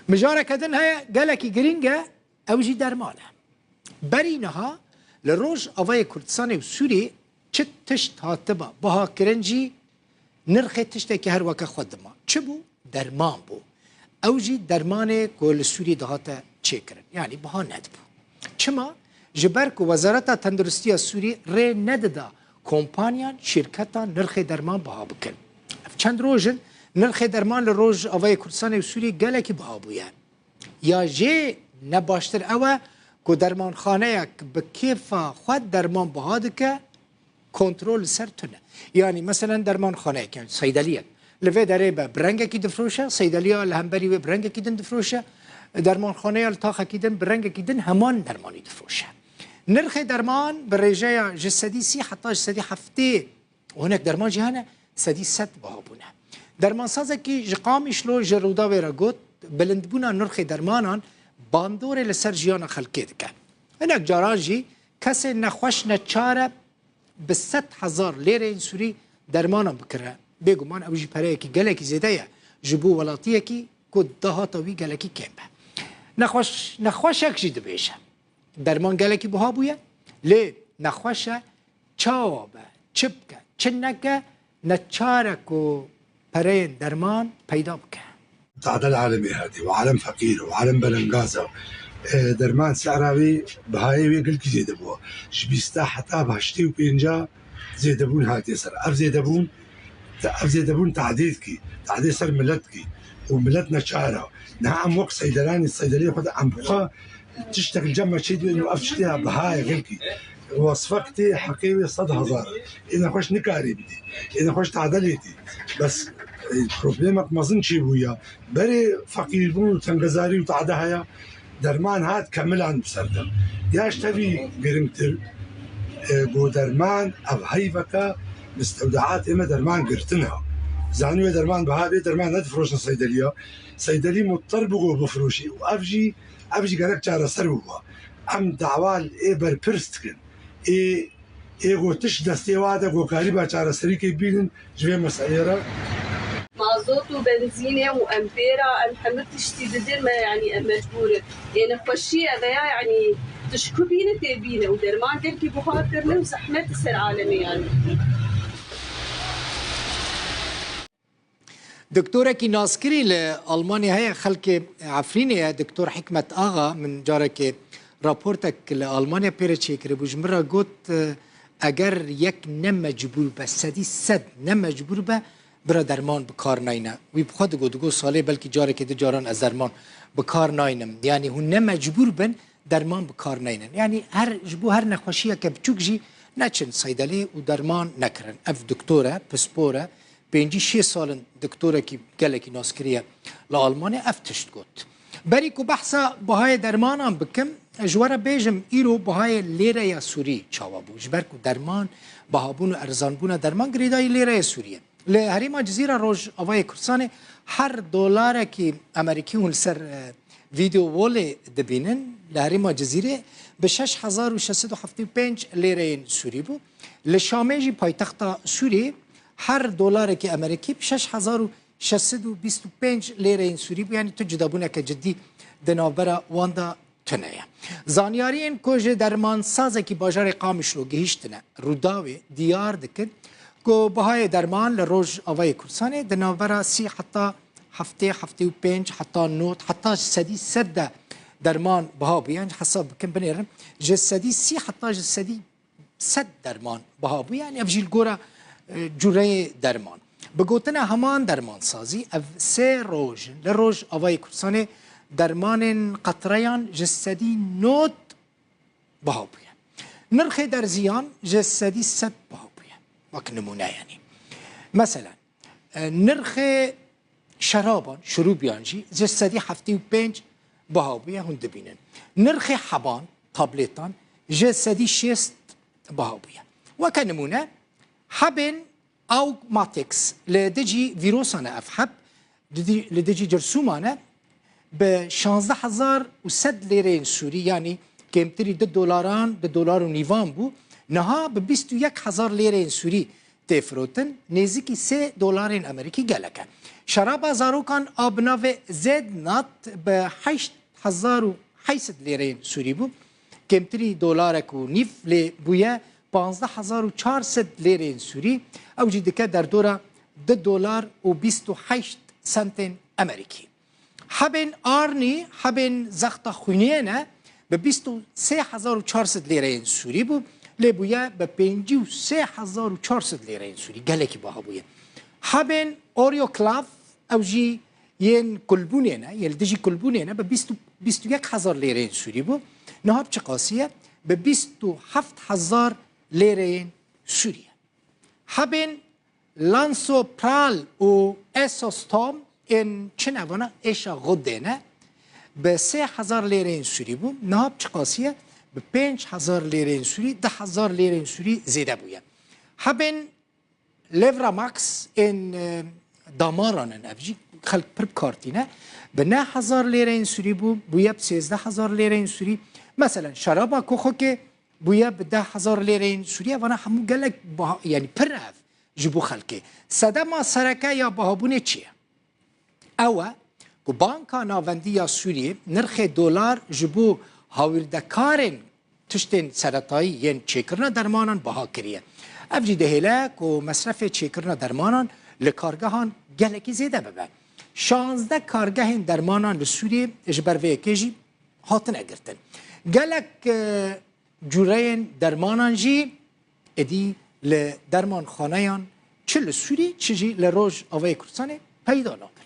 مجارة كدن هيا قالك جرينجا أوجي درمانة برينها لروج أفاي كردستان وسوري چت تشت هاتبا بها كرنجي نرخي تشتكي هر وكا خدما چبو درمان بو أوجي درمانه كل سوري دهاتا چكرن يعني بها ندبو چما جبرك وزارة تندرستي سوري ري نددا كومبانيان شركتا نرخي درمان بها بكن چند روجن نرخ درمان لروج آوای کردستان و سوریه گلکی بها بویه یا جه نباشتر اوه که درمان خانه یک به کیف خود درمان بها دکه کنترل سر تونه یعنی مثلا درمان خانه که صیدلیه لوی داره به برنگه کی دفروشه صیدلیه لهمبری و برنگه کی دن دفروشه درمان خانه التاخه کی دن برنگه کی دن همان درمانی دفروشه نرخ درمان برجای جسدی سی حتی جسدی هفته و هناك درمان جهانه سدی ست بها بونه درمان سازه که جقامش لو جرودا ویرا گوت بلندبونا نرخ درمانان باندور لسر جیان خلقه دکه هناك جاران جی کسی نخوش نچاره به 100,000 لیره این سوری درمانان بکره بگو من اوجی پره که گله که زیده یه جبو ولاتیه که کد دهاتاوی گله که کم به نخوش یک جیده بیشه درمان گله که بها بویه لی نخوشه چاوابه چبکه چنکه نچاره و برين درمان پیدا بکن تعدل عالمي هادي وعالم فقير وعالم بلنغازة درمان سعراوي بهايوي قل كي زيدبوه شبيستا حتى بهشتي وبينجا زيدبون هادي سر اف زيدبون تعديل سر ملتكي وملتنا شعرها نعم وقت صيدلاني الصيدلية خد عم بخا تشتغل جمع شيء انه افتشتيها بهاي غلكي وصفكتي حقيقي صد هزار اذا خوش نكاري بدي اذا خوش تعدليتي بس البروبليمك ما ظن شي بويا بري فقير بون وتنغزاري وتعدها درمان هاد كمل عن بسردم ياش تبي قرمتر بو درمان او هيفكا مستودعات اما درمان قرتنها زانوية درمان بهابي درمان ندفروش صيدلية مضطر بقو بفروشي وافجي قالك جارة سروها ام دعوال اي بربرستكن اي غوتش دستي وادا غو قريبا جارة سريكي بيلن جوي مسعيرة مازوت وبنزينه وامبيرا الحمد تشتي بدل ما يعني مجبوره يعني خشيه يعني تشكو بينا تبينا ودرمان قلكي بخاطرنا وزحمه تصير عالمي يعني دكتورة كي ناسكري لألمانيا هي خلق عفريني دكتور حكمة آغا من جارك رابورتك لألمانيا بيرتشيك ربوجمرة قلت اگر یک نمجبور به سدی صد نمجبور به برا درمان بکار ناینه وی بخواد دگو ساله بلکه جاره که جاران از درمان بکار ناینم یعنی هون نمجبور بن درمان بکار ناینن یعنی هر نخوشیه که بچوک جی نچن صیدلی و درمان نکرن اف دکتوره پسپوره 5-6 سال دکتوره که گله که ناسکریه لآلمانه اف تشت گوت بری که بحثا بهای درمان هم بکم جواره بیجم ایرو بهای لیره یا سوری چاوا بو جبر که درمان بهابون و ارزانبون درمان گریدای لیره سوریه لهریما جزیره روز آوای کردستان هر دلار که امریکی هون سر ویدیو ولی دبینن لهریما جزیره به 6,675 لیره سوری بو لشامجی پایتخت سوری هر دلار که امریکی به 6,625 لیره سوری بو یعنی تو جدابونه که جدی دنابرا واندا تنه زانیاری این که درمان سازه که باجار قامش رو گهشتنه روداوی دیار دکن که بهای درمان لروج آوای کردستان دنابرا 30 حتی هفته و 5 حتی 9 حتی سدی سد درمان بها بیان حساب کم بنیرم جسدی 30 حتی جسدی سد درمان بها بیان افجیل گورا جوره درمان بگوتن همان درمان سازی اف سه روز لروج آوای کردستان درمان قطریان جسدی نوت بها بیان نرخ درزیان جسدی سد بها وك نمونه يعني مثلا نرخ شرابان شروبيان جي جسدي هفتي و 5 بهاوية هون دبينن نرخ حبان طابلتان جسدي 6 بهاوية وك نمونه حبن او ماتكس لدجي فيروسانا افحب لدجي جرسومانا ب 16,000 ليرين سوري يعني كيمتري $2 ونيفان بو نها به 21,000 لیره سوری تفروتن نزدیکی $3 امریکی گلکه شراب زاروکان آبناو زد نات به 8,800 لیره سوری بو کمتری دلار کو نیف لی بویه 15,400 لیره سوری او جدیده در دوره $2.28 امریکی. حبن آرنی حبن زخت خونیه به 23,400 لیره سوری بو لی بویه به 53,400 لیره سوری گلکی باها بویه. حبن اوریو کلاف او جی ین کلبونه نه یل دجی کلبونه نه به 21,000 لیره سوری بو نهاب چه قاسیه به 27,000 لیره سوریه. حبن لانسو پرال و اسوستام این چه نوانه ایشا غده نه به 3,000 لیره سوری بو نهاب چه قاسیه به 5,000 لیره سوری 10,000 لیره سوری زیده بویه. حبن لیورا ماکس این داماران افجی خلق پرب کارتینه به 9,000 لیره سوری بو بویه به 13,000 لیره سوری. مثلا شرابا کوخو که بویه به 10,000 لیره سوری وانا همو گلک یعنی پر اف جبو خلقه صدما سرکه یا بهابونه چیه؟ اوه که بانکا ناوندی یا سوریه نرخ دلار جبو هاویردکارن تشتین سرطایی ین چیکرنا درمانان بها کریه. افجی دهیلک و مصرف چیکرنا درمانان لکارگاهان گلکی زیده ببن. 16 کارگاه درمانان لسوریه اجبر ویکیجی هاتن اگرتن. گلک جورین درمانان جی ادی لدرمان خانهان چه لسوری چه جی لروج آوای کردستانه پیدا نابه.